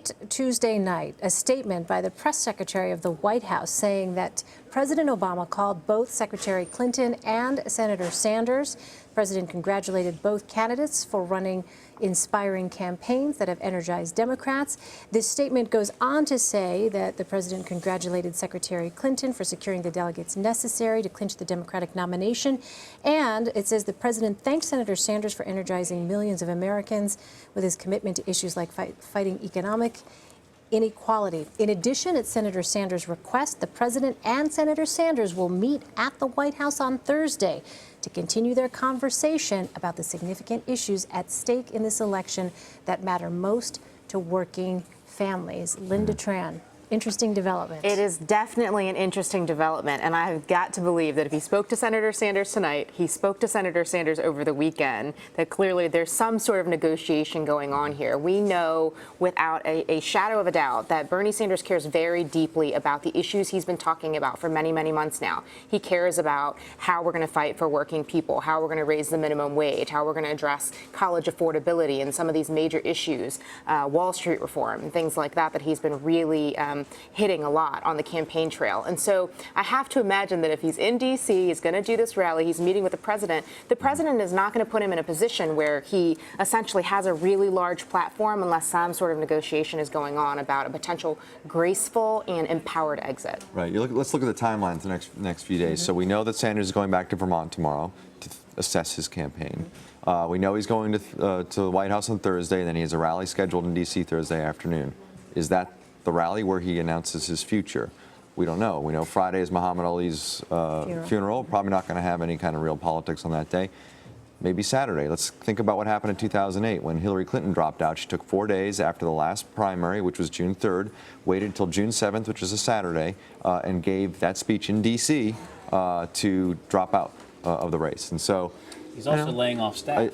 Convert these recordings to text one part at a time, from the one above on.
late Tuesday night, a statement by the press secretary of the White House saying that President Obama called both Secretary Clinton and Senator Sanders. The president congratulated both candidates for running inspiring campaigns that have energized Democrats. This statement goes on to say that the president congratulated Secretary Clinton for securing the delegates necessary to clinch the Democratic nomination. And it says the president thanked Senator Sanders for energizing millions of Americans with his commitment to issues like fighting economic inequality. In addition, at Senator Sanders' request, the president and Senator Sanders will meet at the White House on Thursday to continue their conversation about the significant issues at stake in this election that matter most to working families. Linda Tran. Interesting development. It is definitely an interesting development, and I've got to believe that if he spoke to Senator Sanders tonight, he spoke to Senator Sanders over the weekend, that clearly there's some sort of negotiation going on here. We know without a shadow of a doubt that Bernie Sanders cares very deeply about the issues he's been talking about for many, many months now. He cares about how we're going to fight for working people, how we're going to raise the minimum wage, how we're going to address college affordability and some of these major issues, Wall Street reform, and things like that he's been really hitting a lot on the campaign trail. And so I have to imagine that if he's in D.C., he's going to do this rally, he's meeting with the president is not going to put him in a position where he essentially has a really large platform unless some sort of negotiation is going on about a potential graceful and empowered exit. Right. Let's look at the timelines the next few days. So we know that Sanders is going back to Vermont tomorrow to assess his campaign. We know he's going to the White House on Thursday, and then he has a rally scheduled in D.C. Thursday afternoon. Is that the rally where he announces his future? We don't know. We know Friday is Muhammad Ali's funeral. Probably not going to have any kind of real politics on that day. Maybe Saturday. Let's think about what happened in 2008 when Hillary Clinton dropped out. She took 4 days after the last primary, which was June 3rd, waited until June 7th, which is a Saturday, and gave that speech in D.C. To drop out of the race. And so he's also laying off staff.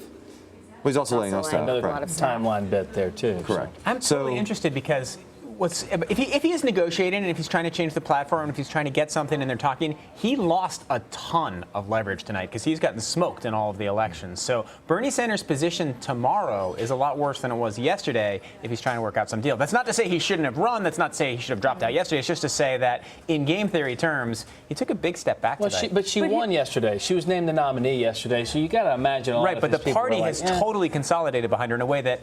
He's also laying off staff. Another timeline bit there too. Correct. I'm totally interested because if he is negotiating and if he's trying to change the platform and if he's trying to get something and they're talking, he lost a ton of leverage tonight because he's gotten smoked in all of the elections. So Bernie Sanders' position tomorrow is a lot worse than it was yesterday if he's trying to work out some deal. That's not to say he shouldn't have run. That's not to say he should have dropped out yesterday. It's just to say that in game theory terms, he took a big step back today. But she won yesterday. She was named the nominee yesterday. So you got to imagine all right, but the party has totally consolidated behind her in a way that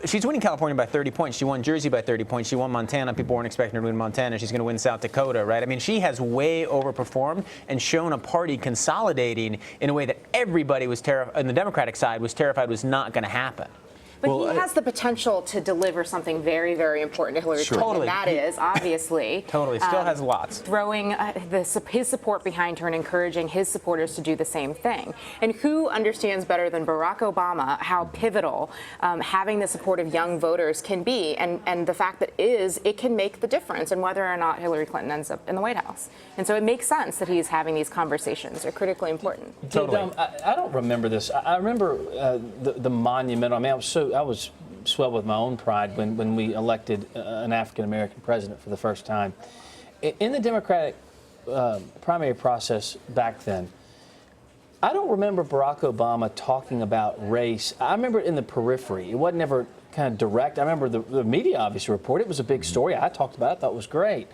she's winning California by 30 points. She won Jersey by 30 points. She won Montana. People weren't expecting her to win Montana. She's going to win South Dakota, right? I mean, she has way overperformed and shown a party consolidating in a way that everybody was terrified, on the Democratic side, was terrified was not going to happen. But he has the potential to deliver something very, very important to Hillary Clinton. Totally. And that is, obviously, totally. Still has lots. Throwing his support behind her and encouraging his supporters to do the same thing. And who understands better than Barack Obama how pivotal having the support of young voters can be, and the fact that it can make the difference in whether or not Hillary Clinton ends up in the White House. And so it makes sense that he's having these conversations. They're critically important. Totally. I don't remember this. I remember the monument. I mean, I was swelled with my own pride when we elected an African-American president for the first time. In the Democratic primary process back then, I don't remember Barack Obama talking about race. I remember it in the periphery. It wasn't ever kind of direct. I remember the media obviously reported. It was a big story. I talked about it. I thought it was great.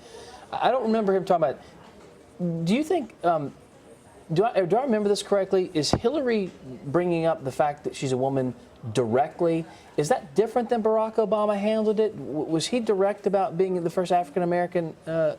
I don't remember him talking about. Do you think? Do I remember this correctly? Is Hillary bringing up the fact that she's a woman directly? Is that different than Barack Obama handled it? Was he direct about being the first African-American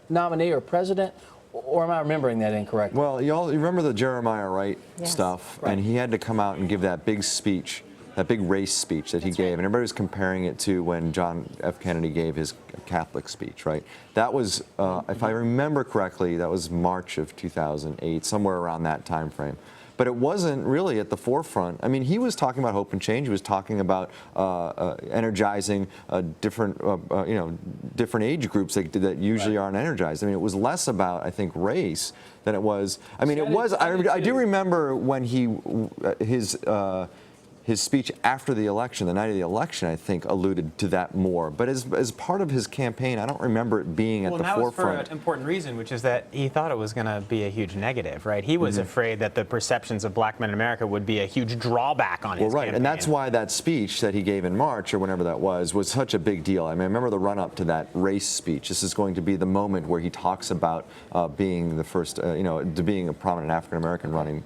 nominee or president? Or am I remembering that incorrectly? Well, you remember the Jeremiah Wright stuff, and he had to come out and give that big speech, that big race speech that he gave, and everybody was comparing it to when John F. Kennedy gave his Catholic speech, right? That was, if I remember correctly, that was March of 2008, somewhere around that time frame. But it wasn't really at the forefront. I mean, he was talking about hope and change. He was talking about energizing different age groups that usually aren't energized. I mean, it was less about, I think, race than it was. I mean, it was. I do remember when his speech after the election, the night of the election, I think, alluded to that more. But as part of his campaign, I don't remember it being at the that was forefront. for an important reason, which is that he thought it was going to be a huge negative, right? He was afraid that the perceptions of black men in America would be a huge drawback on his campaign. And that's why that speech that he gave in March, or whenever that was such a big deal. I mean, I remember the run-up to that race speech. This is going to be the moment where he talks about being the first, to being a prominent African American running,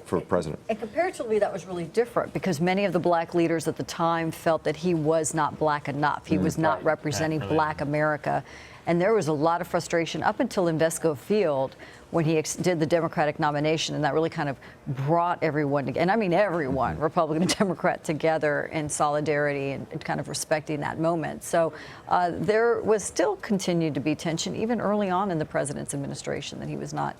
for president. And comparatively, that was really different because many of the black leaders at the time felt that he was not black enough. He was not representing black America. And there was a lot of frustration up until Invesco Field when he did the Democratic nomination, and that really kind of brought everyone together, and I mean everyone, Republican and Democrat, together in solidarity and kind of respecting that moment. So there was still continued to be tension even early on in the president's administration that he was not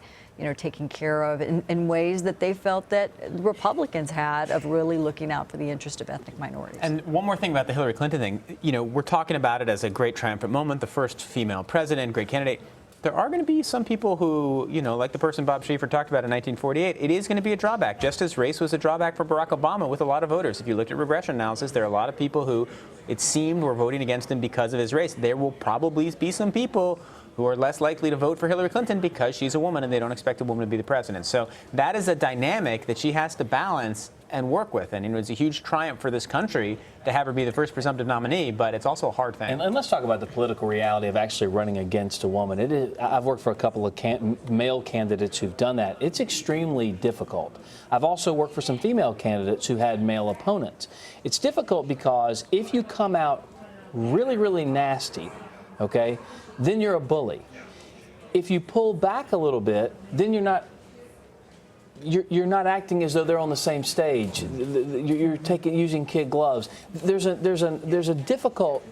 taken care of in ways that they felt that Republicans had of really looking out for the interest of ethnic minorities. And one more thing about the Hillary Clinton thing, we're talking about it as a great triumphant moment, the first female president, great candidate. There are going to be some people who, like the person Bob Schieffer talked about in 1948, it is going to be a drawback, just as race was a drawback for Barack Obama with a lot of voters. If you looked at regression analysis, there are a lot of people who, it seemed, were voting against him because of his race. There will probably be some people who are less likely to vote for Hillary Clinton because she's a woman and they don't expect a woman to be the president. So that is a dynamic that she has to balance and work with. And it's a huge triumph for this country to have her be the first presumptive nominee, but it's also a hard thing. And let's talk about the political reality of actually running against a woman. I've worked for a couple of male candidates who've done that. It's extremely difficult. I've also worked for some female candidates who had male opponents. It's difficult because if you come out really, really nasty, okay, then you're a bully. If you pull back a little bit, then you're not acting as though they're on the same stage. You're using kid gloves. There's a difficult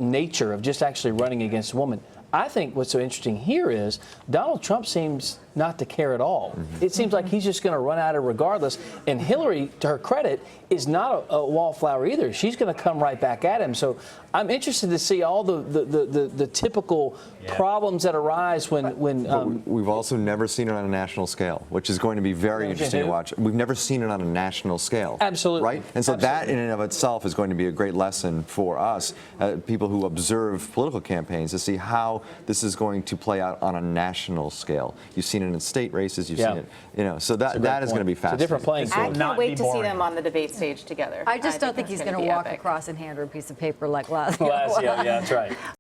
nature of just actually running against a woman. I think what's so interesting here is Donald Trump seems not to care at all. It seems like he's just going to run at her regardless. And Hillary, to her credit, is not a wallflower either. She's going to come right back at him. So I'm interested to see all the typical problems that arise when we've also never seen it on a national scale, which is going to be very interesting to watch. We've never seen it on a national scale. Absolutely. Right? And so that in and of itself is going to be a great lesson for us, people who observe political campaigns, to see how this is going to play out on a national scale. You've seen it in state races, you've seen it, so that is going to be fascinating. It's a different playing field. I can't wait to see them on the debate stage together. I just don't think he's going to walk epic. across and hand her a piece of paper like last. Yeah, that's right.